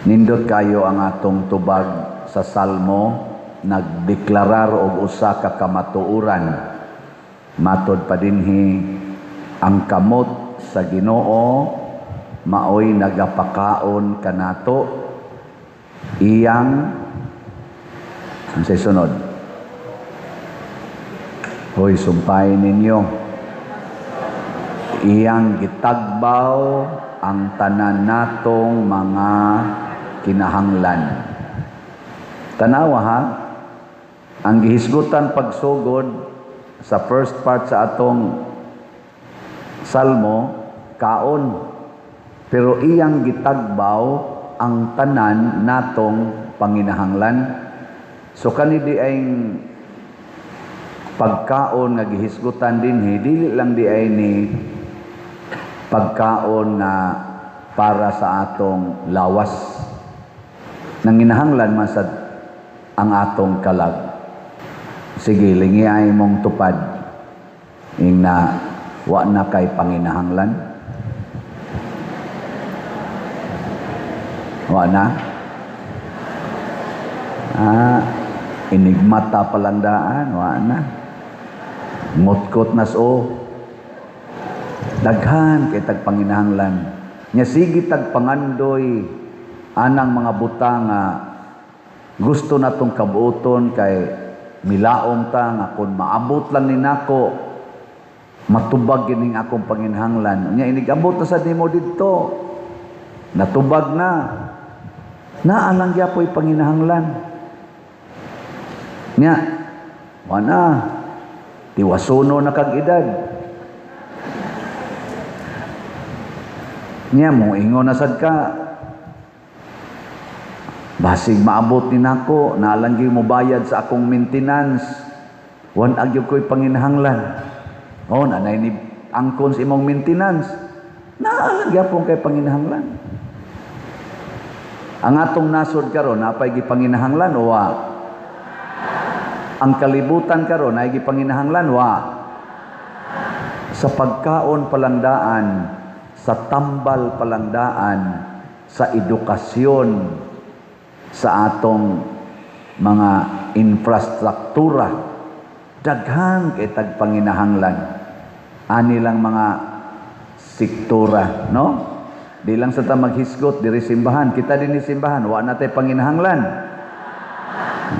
Nindot kayo ang atong tubag sa Salmo, nagdeklarar og usa ka kamatuoran. Matod pa dinhi, ang kamot sa Ginoo maoy nagapakaon kanato iyang ang say sunod. Hoy, sumpay ninyo. Iyang gitagbaw ang tanan natong mga kinahanglan. Tanawa ha, ang gihisgutan pagsugod sa first part sa atong Salmo, kaon. Pero iyang gitagbaw ang tanan natong panginahanglan. So kanidi ay pagkaon nga gihisgutan dinhi, dili lang di ay ni pagkaon na para sa atong lawas. Nanginahanglan man sad ang atong kalag. Sige, lingi ay mong tupad ing na wa na kay panginahanglan. Wa na. Inigmata palandaan, wa na. Ngutkot nas o. Daghan kay tag panginahanglan. Nya sige tag pangandoy anang mga buta nga gusto natong kabuoton kay milaom ta nga kun maabot lang ni nako matubag gining akong panginahanglan. Nya inigabot na sa nimo didto. Natubag na. Naalang gyapoy panginahanglan. Nya wana tiwasono na kag edad. Nya mo ingon na sad ka. Basig maabot ni nako, naalang gyud mo bayad sa akong maintenance. Wan agyo ko'y panginahanglan. Oh, nanay ni angkon sa imong maintenance. Naalang gyapon kay panginahanglan. Ang atong nasod karon napay gipanginahanglan o wa? Ang kalibutan karon ay gipanginahanglan wa? Sa pagkaon palandaan, sa tambal palandaan, sa edukasyon, sa atong mga infrastruktura, daghan kay tag panginahanglan. Ani lang mga sektora, no? Di lang sa ta maghisgot diri simbahan, kita din ni simbahan, wa na tay panginahanglan.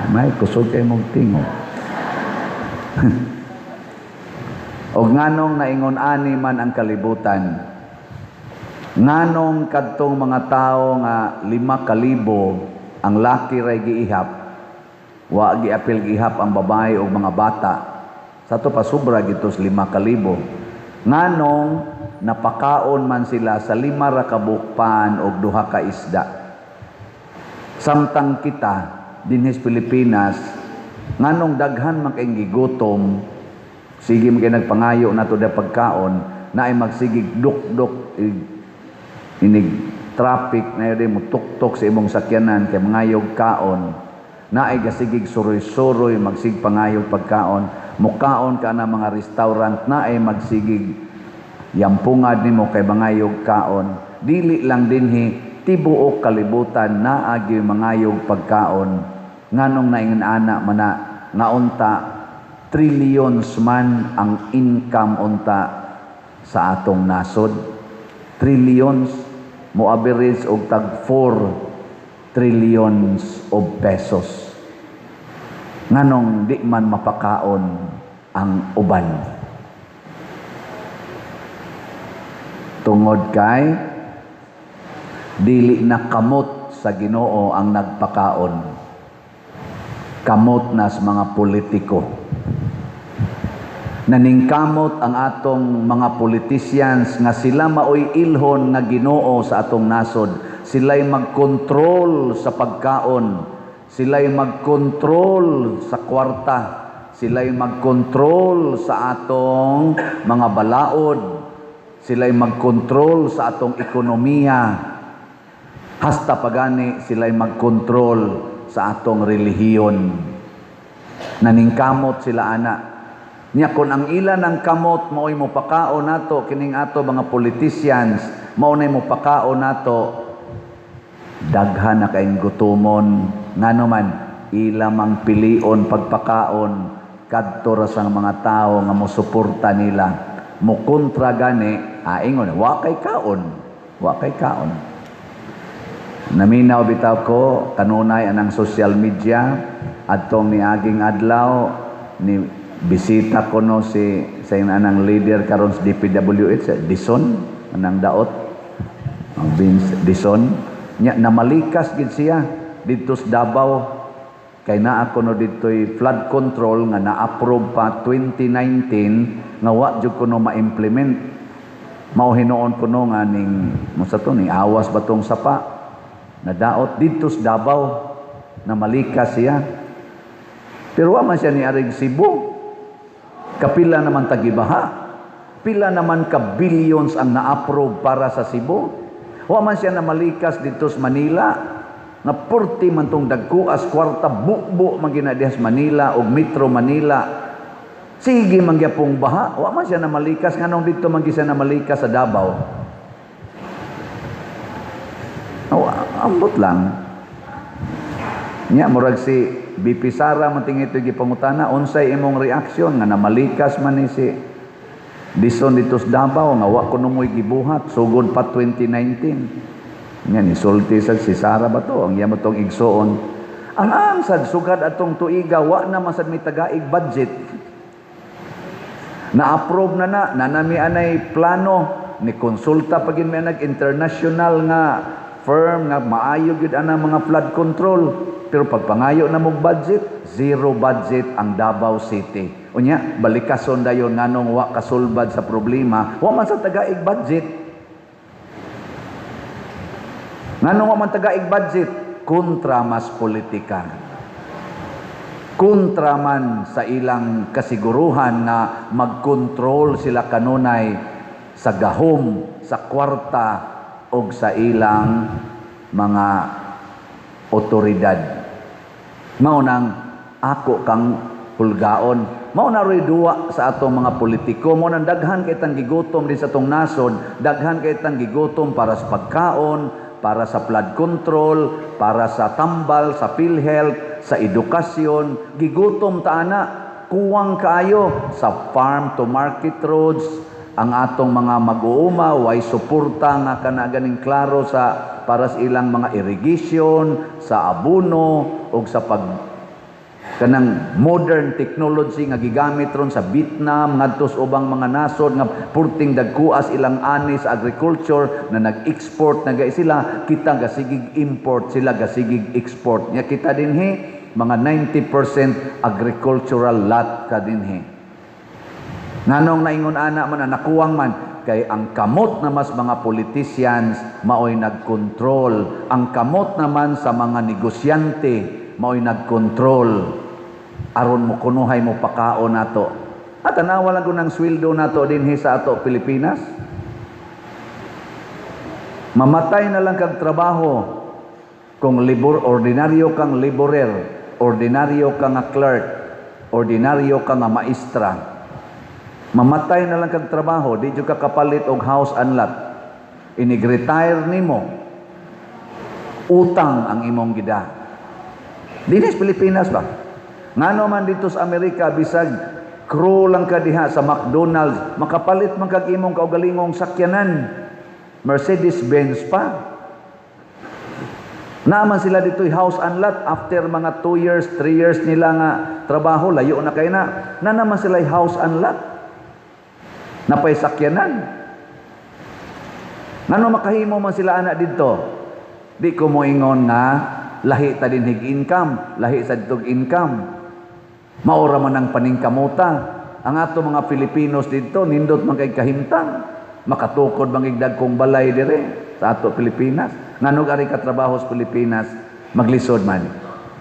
May kusog kay mong tingog. Og nganong naingon ani man ang kalibutan, nganong kadtong mga tao nga 5,000 ang laki ray giihap, wa giapil giihap ang babae o mga bata. Sa to pa sobra gitos 5,000. Nganong napakaon man sila sa 5 ra ka bukpan o 2 ka isda. Samtang kita dinhi sa Pilipinas, nganong daghan man kay gigutom, sige man kay nagpangayo nato da pagkaon, na ay magsigig duk-duk inig traffic na yun mo tuktok sa imong sakyanan kay mangayog kaon, na ay gasigig suroy-suroy magsig pangayog pagkaon, mukaon ka na mga restaurant na ay magsigig yampungad nimo kay mangayog kaon. Dili lang dinhi tibuok kalibutan na agi mangayog pagkaon. Nganong naingon ana mana nga unta trillions man ang income unta sa atong nasod. Trillions mo average og tag 4 trillions of pesos. Nganong di man mapakaon ang uban. Tungod kay dili na kamot sa Ginoo ang nagpakaon. Kamot na sa mga politiko. Naningkamot ang atong mga politicians nga sila maoy ilhon nga Ginoo sa atong nasod. Sila'y magkontrol sa pagkaon. Sila'y magkontrol sa kwarta. Sila'y magkontrol sa atong mga balaod. Sila'y magkontrol sa atong ekonomiya. Hasta pagani sila'y magkontrol sa atong relihiyon. Naningkamot sila ana. Nya kun ang ilan ng kamot mao'y mo pakaon nato kining ato mga politicians, mao nay mo pakaon nato, Daghan na kaing gutomon, ngano man ilamang pilion pagpakaon kadto ra sang mga tao nga mosuporta nila, mo kontra gani, ingon wa kay kaon. Naminaw bitaw ko kanunay anang social media adtong niaging adlaw ni bisita ko no si sa anang leader karon sa DPWH, Dison anang daot, Vince Dison. Nya namalikas gid siya didto sa Davao kay naa ko no didtoy flood control nga na-approve pa 2019 nga wa jud kuno ma-implement. Mao hinuon kuno nga ning mosa to ni awas batong sapa na daot didto sa Davao, namalikas siya. Pero wa man siya ni arig Cebu. Kapila naman tagibaha. Pila naman ka billions ang na-approve para sa Cebu. Wa man siya namalikas dito sa Manila nga 40 man tong dagkuas kwarta bukbo man ginadihas Manila o Metro Manila. Sige man gyapong baha, wa man siya namalikas nganong dito man siya namalikas sa Davao. Ambot lang. Nya murag si BP Sara man tingito gipangutana unsay imong reaksyon nga namalikas man ni si Dison dito sa Davao nga wa kuno mo'y gibuhat sugod pa 2019. Yan isulti sad si Sara ba to ang yamo tong igsuon. Ang sad sugad atong tuiga wa na masad mi tagaig budget. Na-approve na nanami anay plano ni konsulta pagin mi nag international nga firm nga maayo gyud ana mga flood control. Pero pagpangayo na mong budget, zero budget ang Davao City. Unya, balikason dayon nganong wa kasulbad sa problema, wa man sa tagaig budget. Nganong wa man tagaig budget, kontra mas politika. Kontra man sa ilang kasiguruhan na magkontrol sila kanunay sa gahom, sa kwarta o sa ilang mga otoridad. Mao nang ako kang pulgaon. Mao na roy duwa sa atong mga politiko. Mao nang daghan kay tang gigutom din sa atong nasod, daghan kay tang gigutom para sa pagkaon, para sa flood control, para sa tambal, sa PhilHealth, sa edukasyon. Gigutom ta ana, kuwang kaayo sa farm to market roads. Ang atong mga mag-uuma way suporta nga kana ganing klaro sa para sa ilang mga irrigation, sa abono o sa kanang modern technology nga gigamit ron sa Vietnam ngadto sa ubang mga nasod nga purting dagkuas ilang ani sa agriculture na nag-export na sila, kita gasigig import, sila gasigig export. Nya kita dinhi mga 90% agricultural lot ka dinhi. Nganong naingon ana man nakuwang man kay ang kamot na mas mga politicians maoy nagkontrol, ang kamot naman sa mga negosyante maoy nagkontrol aron mo kunuhay mo pakaon nato. At tanawa lang ko ng sweldo nato dinhi sa ato Pilipinas. Mamatay na lang kag trabaho kung ordinaryo kang laborer, ordinaryo kang clerk, ordinaryo kang maestra. Mamatay na lang kag trabaho, di jud ka kapalit og house and lot. Inig-retire nimo, utang ang imong gida. Dinis Pilipinas ba? Ngano man dito sa Amerika, bisag crew lang ka diha sa McDonald's, makapalit man kag imong kaugalingong sakyanan. Mercedes-Benz pa. Naaman sila dito'y house and lot after mga 2 years, 3 years nila nga trabaho, layo na kayo na naman sila'y house and lot. Napay sakyanan. Ngano makahimo man sila anak dito? Di ko mo ingon nga lahi ta dinhig income, lahi sa ditog income. Maura man ang paningkamuta. Ang ato mga Filipinos dito nindot man kay kahimtang. Makatukod bang igdag kong balay dire sa ato Pilipinas. Ngano ari ka trabaho sa Pilipinas maglisod man.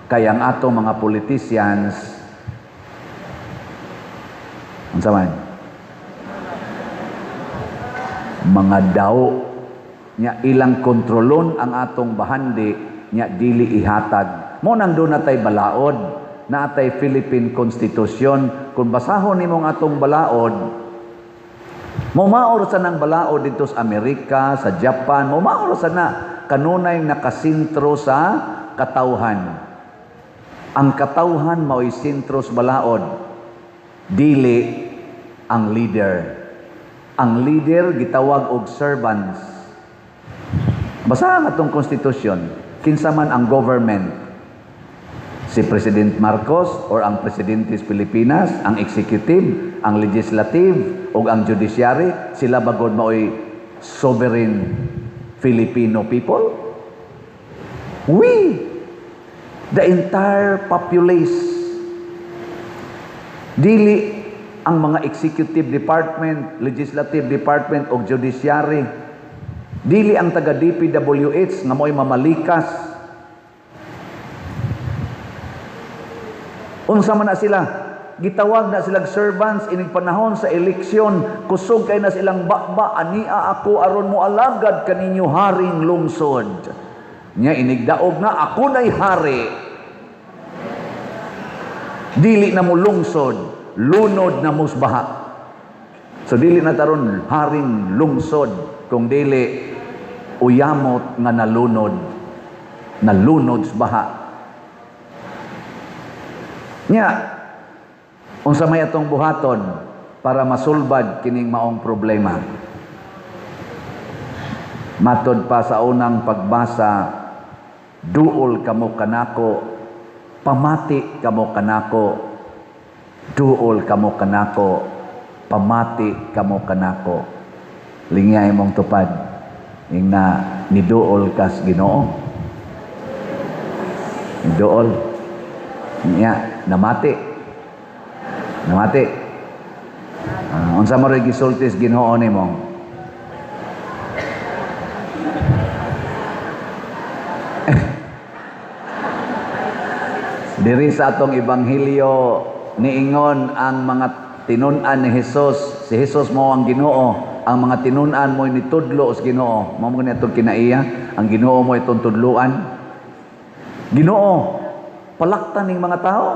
Kaya ang ato mga politicians unsa man mga daw nya ilang kontrolon ang atong bahandi nya dili ihatag. Mo nang do natay balaod, natay Philippine Constitution. Kung basahon nimong atong balaod, mo maor sa nang balaod dito sa Amerika, sa Japan, mo maor sa na kanunay nakasintro sa katawhan. Ang katawhan mao'y sintro sa balaod, dili ang leader. Ang leader gitawag og servants. Basahan atong konstitusyon, kinsa man ang government. Si President Marcos or ang Presidente sa Pilipinas, ang executive, ang legislative ug ang judiciary, sila bagod mao'y sovereign Filipino people? We, the entire populace, dili ang mga executive department, legislative department o judiciary, dili ang taga DPWH nga mo'y mamalikas. Unsa man na sila, gitawag na silang servants ining panahon sa eleksyon, kusog kay na silang bakba, ania ako aron mo alagad kaninyo haring lungsod. Nya inigdaog na ako na'y hari. Dili na mo lungsod, lunod na musbaha. So dili na taron haring lungsod, kung dili uyamot nga nalunod sa baha. Nya, unsa may atong buhaton para masulbad kining maong problema? Matod pa sa unang pagbasa, duol kamo kanako, pamati kamo kanako, duol kamo kanako, pamati kamo kanako. Lingay mong tupad, ing na niduol kas Ginoo. Niduol. Niya, namati. Unsa mo rin gisultis Ginoo nimo? Diri sa atong ebanghelyo niingon ang mga tinun-an ni Hesus. Si Hesus mo ang Ginoo, ang mga tinun-an mo nitudlo sa Ginoo. Mao mo atong kinaiya, ang Ginoo mo itong tudluan. Ginoo, palaktan ning mga tao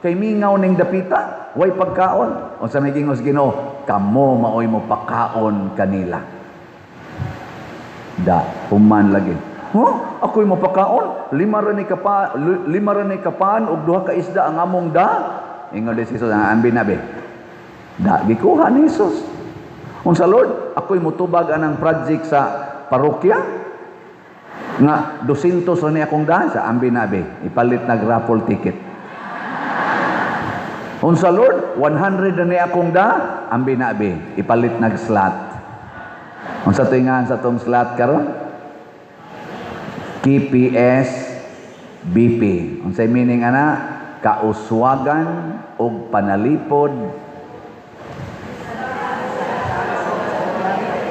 kay mingaw ning dapita, way pagkaon. O sa may gingos Ginoo, kamo maoy mo pakaon kanila. Da, human lagi. Ako'y mo pakaon, lima ra ni kapaan ug duha ka isda ang among da. Ingon ni Jesus ang ambi nabe. Da gikuha ni Jesus. Unsa Lord, ako'y motubag anang project sa parokya nga 200 ra ni akong da sa ambi nabe, ipalit nag raffle ticket. Unsa Lord, 100 ra ni akong da, ambi nabe, ipalit nag slot. Unsa tingan sa tong slot karon? KPS BP. Unsay meaning ana? Kauswagan og panalipod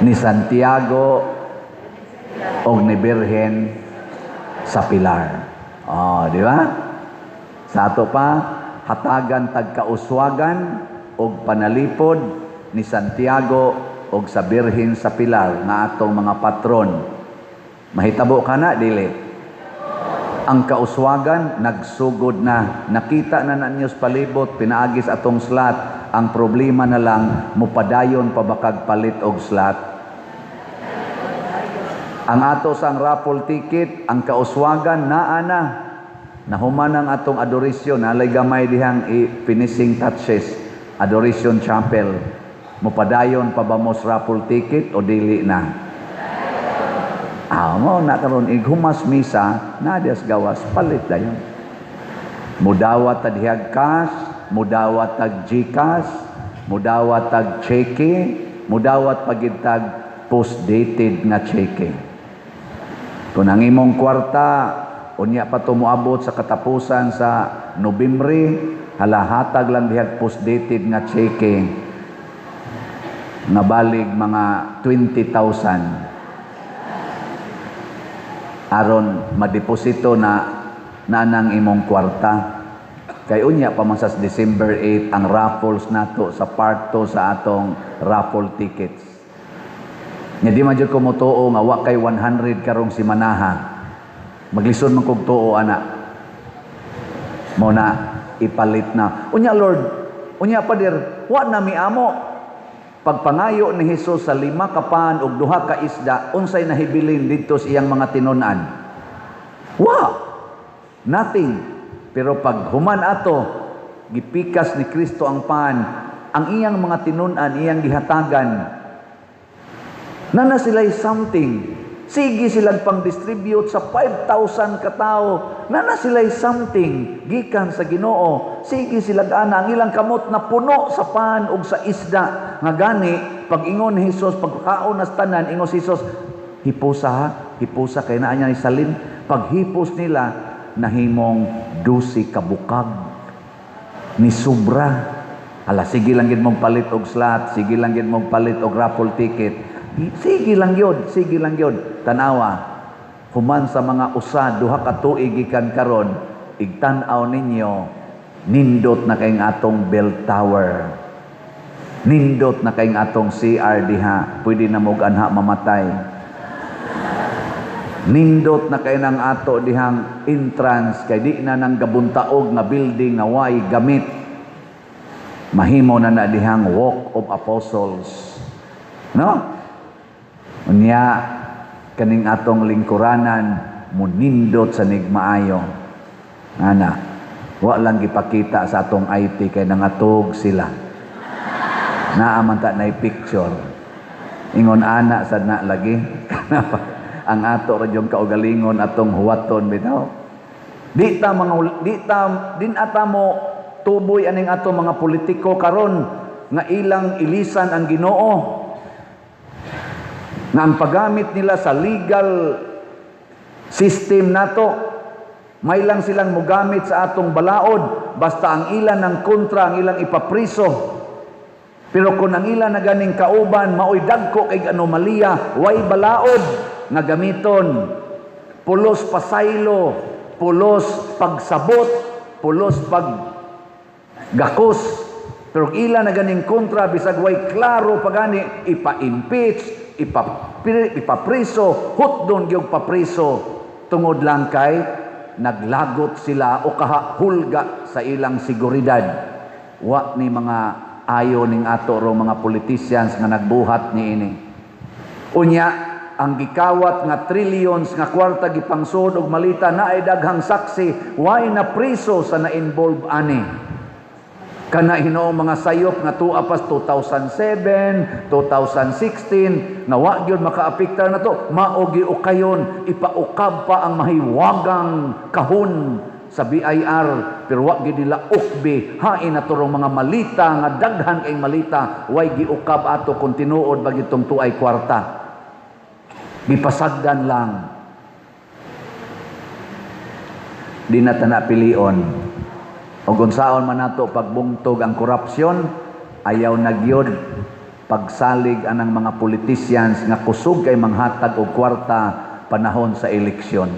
ni Santiago og ni Birhen sa Pilar. Oh, di ba? Sa ato pa, hatagan tagkauswagan og panalipod ni Santiago og sa Birhen sa Pilar nga atong mga patron. Mahitabo ka na, dili? Ang kauswagan, nagsugod na. Nakita na ninyo sa palibot, pinaagis atong slot. Ang problema na lang, mupadayon pabakag palit og slot. Ang ato sang raffle ticket, ang kauswagan, naana. Nahuman ang atong adoration, nalay gamay dihang finishing touches, adoration chapel. Mupadayon pa ba mo sa raffle ticket o dili na? Mo na karon ighumas misa, nadyas gawas, palit dayon. Mudawat tag dihag cash, mudawat tag GCash, mudawat tag cheque, mudawat pagid tag post-dated nga cheque. Kung ang imong kwarta, unya pa ito moabot sa katapusan sa Nobyembre, halahatag lang dihag post-dated nga cheque, nga balig mga 20,000. Aron madeposito na nanang imong kwarta. Kay unya pa man sa December 8 ang raffles nato sa part 2 sa atong raffle tickets. Nya di man jud ko motuo nga wa kay 100 karong simanaha. Maglisod man kog tuo ana. Mo na ipalit na. Unya Lord, unya pa dir, wa na mi amo. pagpangayo ni Hesus sa 5 ka paan ug 2 ka isda, unsay nahibilin didto sa iyang mga tinun-an? Nothing. Pero pag human ato, gipikas ni Kristo ang paan, ang iyang mga tinun-an, iyang gihatagan, na sila'y something. Sige silang pang-distribute sa 5,000 katao. Na sila'y something. Gikan sa Ginoo. Sige silang ang ilang kamot na puno sa paan ug sa isda. Nga gani, pag ingon ni Jesus, pagkaon na tanan, ingon si Jesus, hipusa ha? Hipusa kay naa niya ni salin. Pag hipos nila, nahimong 12 kabukag. Ni sobra. Ala, sige lang gid mong palit og slot. Sige lang gid mong palit og raffle ticket. Sige lang yun. Tanawa, human sa mga usa, 2 ka tuig gikan karon, igtan-aw ninyo, nindot na kayong atong bell tower. Nindot na kayong atong CR diha. Pwede na mo ganha mamatay. Nindot na kayo ng ato dihang entrance, kay di na nang gabuntaog nga building na way gamit. Mahimo na dihang walk of apostles. No? Unya, kaning atong lingkuranan, munindot sa nigmaayo. Ana, wa lang gipakita sa atong IT kay nangatog sila. Naaman ta na picture. Ingon ana sad na lagi. Ang ato ra yung kaugalingon atong huwaton bitaw. Din ata mo tuboy aning ato mga politiko karon nga ilang ilisan ang Ginoo. Nga ang paggamit nila sa legal system nato, may lang silang mugamit sa atong balaod, basta ang ilan ng kontra, ang ilang ipapriso. Pero kung ang ilan na ganing kauban, maoy dagko kay anomalya, way balaod nga gamiton. Pulos pasaylo, pulos pagsabot, pulos paggakos. Pero ilan na ganing kontra, bisag way klaro pagani, ipa-impeach, ipapriso, hutdon gyud papriso, tungod lang kay naglagot sila o kahulga sa ilang seguridad. Wa ni mga ayo ning ato ro mga politicians nga nagbuhat niini. Unya, ang gikawat nga trillions nga kwarta gipangsud og malita na ay daghang saksi, way na priso sa na-involve ani. Kana hinoong mga sayop nga tuapas 2007, 2016 na wa gyud makaapektar na to, mao giukayon, ipaukab pa ang mahiwagang kahon sa BIR, pero wa gyud nila ukbi hain na turong mga malita nga daghan kay malita, way giukab ato kung tinuod bag itong tuay kwarta. Gipasagdan lang. Di na ta napilion. O kung saan man nato pagbungtog ang korupsyon, ayaw nagyod pagsalig anang mga politicians nga kusog kay manghatag og kwarta panahon sa eleksyon.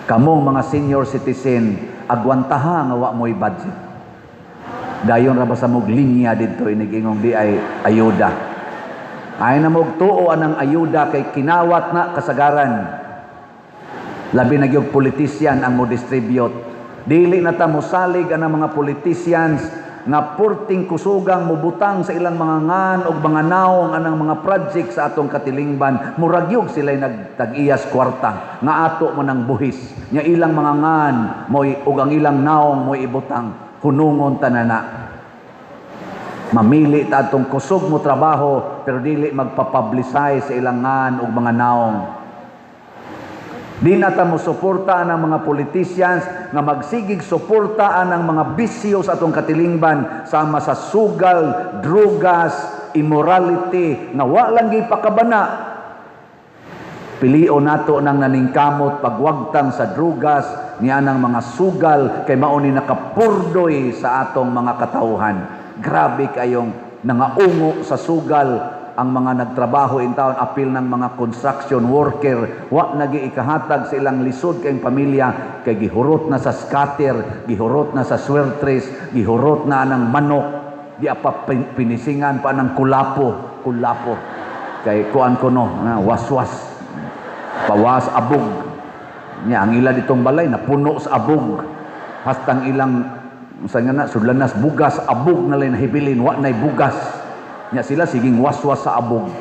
Kamong mga senior citizen, agwantaha nga wa mo'y budget. Dayon ra ba sa mog linya didto inigingong di ay ayuda. Ay na mog tuo anang ayuda kay kinawat na kasagaran. Labi na gyud politician ang mo distribute. Dili na ta mosalig ang mga politicians nga purting kusugang mubutang sa ilang mga ngan o mga naong anang mga project sa atong katilingban. Muragyog sila'y nagtag-iyas kwarta nga ato mo ng buhis. Nya ilang mga ngan ug ang ilang naong mo'y ibutang. Hunungon tanana. Mamili ta atong kusog mo trabaho pero dili magpapublicize sa ilang ngan o mga naong. Di na ta mo suporta ng mga politicians nga magsigig suporta ng mga bisyo sa atong katilingban sama sa sugal, drugas, immorality nga wa lang gipakabana. Pilio nato nang naningkamot pagwagtang sa drugas niya ng mga sugal kay mao ni nakapurdoy sa atong mga katawhan. Grabe kayong nangaungo sa sugal ang mga nagtrabaho in town, apil ng mga construction worker, wa nagiikahatag sa ilang lisod kayong pamilya, kay gihurot na sa scatter, gihurot na sa swertres, gihurot na ng manok, di apa pinisingan pa ng kulapo, kay kuan ko no, waswas, pawas abog, niya ang ila ditong balay, napuno sa abog, hastang ilang, sudlanas bugas, abog na lang hibilin, wa na'y bugas. Nya sila siging waswas sa abog.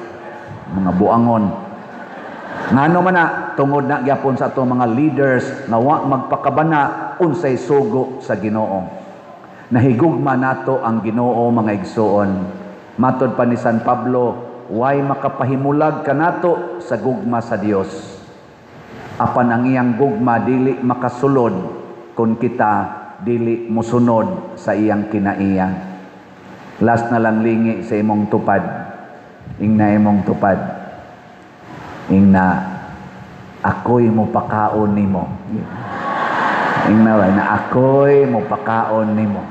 Mga buangon. Ngano man na, tungod na gyapon sa ato mga leaders na wa magpakabana unsay sugo sa Ginoo. Nahigugma nato ang Ginoo mga igsoon. Matod pa ni San Pablo, way makapahimulag kanato sa gugma sa Dios. Apan ang iyang gugma dili makasulod kung kita dili musunod sa iyang kinaiya. Last na lang lingi sa imong tupad. Ingna imong tupad. Ingna ako'y mo pakaon nimo. Ingna na ako'y mo pakaon nimo.